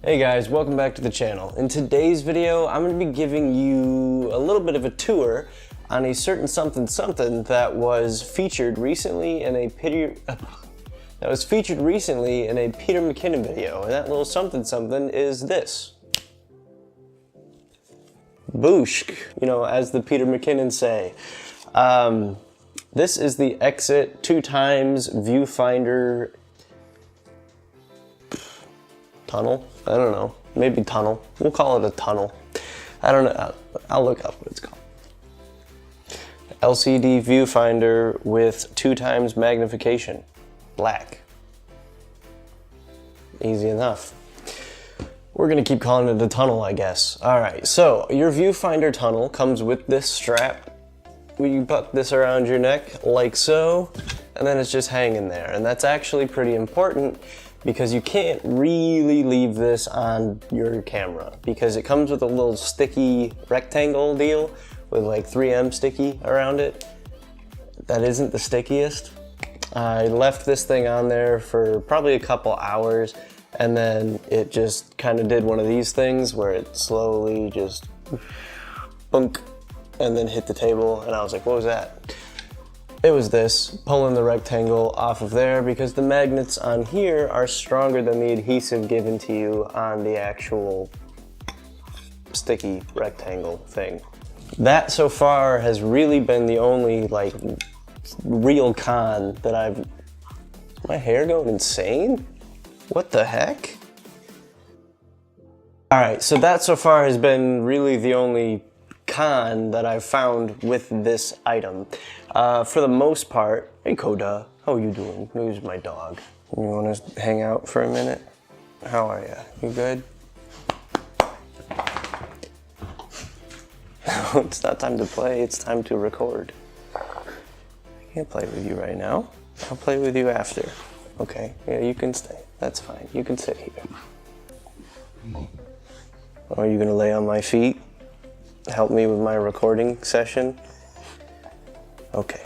Hey guys, welcome back to the channel. In today's video, I'm going to be giving you a little bit of a tour on a certain something that was featured recently in a Peter Mckinnon video, and that little something is this. Booshk, you know, as the Peter Mckinnon say. This is the Exit 2x viewfinder tunnel. I don't know, maybe tunnel. We'll call it a tunnel. I don't know, I'll look up what it's called. LCD viewfinder with 2x magnification, black. Easy enough. We're gonna keep calling it a tunnel, I guess. All right, so your viewfinder tunnel comes with this strap. You put this around your neck like so, and then it's just hanging there. And that's actually pretty important because you can't really leave this on your camera because it comes with a little sticky rectangle deal with like 3M sticky around it. That isn't the stickiest. I left this thing on there for probably a couple hours, and then it just kind of did one of these things where it slowly just bunk and then hit the table, and I was like, what was that? It was this, pulling the rectangle off of there because the magnets on here are stronger than the adhesive given to you on the actual sticky rectangle thing. That so far has really been the only like real con that I've... Is my hair going insane? What the heck? All right, so that so far has been really the only con that I've found with this item. For the most part, hey Koda, how are you doing? Who's my dog? You wanna hang out for a minute? How are you? You good? It's not time to play, it's time to record. I can't play with you right now. I'll play with you after. Okay, yeah, you can stay. That's fine, you can sit here. Are you gonna lay on my feet? Help me with my recording session? Okay.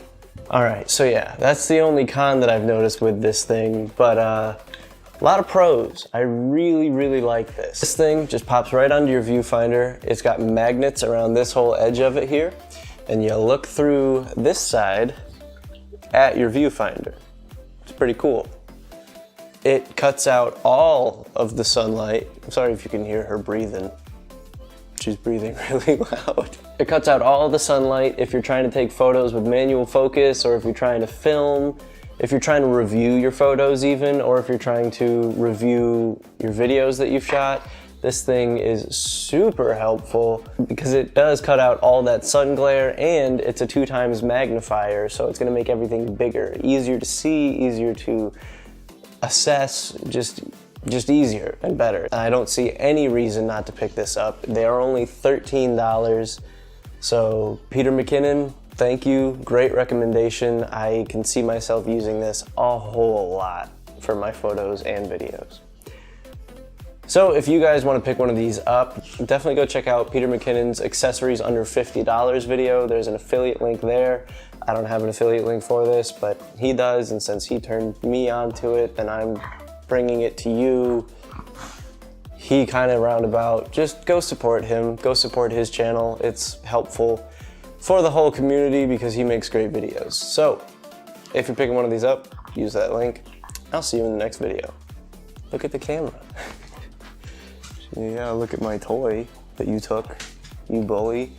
All right, so yeah, that's the only con that I've noticed with this thing, but a lot of pros. I really like this. This thing just pops right onto your viewfinder. It's got magnets around this whole edge of it here, and you look through this side at your viewfinder. It's pretty cool. It cuts out all of the sunlight. I'm sorry if you can hear her breathing. She's breathing really loud. It cuts out all the sunlight if you're trying to take photos with manual focus, or if you're trying to film, if you're trying to review your photos even, or if you're trying to review your videos that you've shot. This thing is super helpful because it does cut out all that sun glare, and it's a 2x magnifier, so it's gonna make everything bigger, easier to see, easier to assess, just easier and better. I don't see any reason not to pick this up. They are only $13. So Peter Mckinnon, thank you, great recommendation. I can see myself using this a whole lot for my photos and videos. So if you guys want to pick one of these up, definitely go check out Peter Mckinnon's accessories under $50 video. There's an affiliate link there. I don't have an affiliate link for this, but he does, and since he turned me onto it, then I'm bringing it to you. He kind of roundabout, just go support him, go support his channel. It's helpful for the whole community because he makes great videos. So if you're picking one of these up, use that link. I'll see you in the next video. Look at the camera. Yeah, look at my toy that you took, you bully.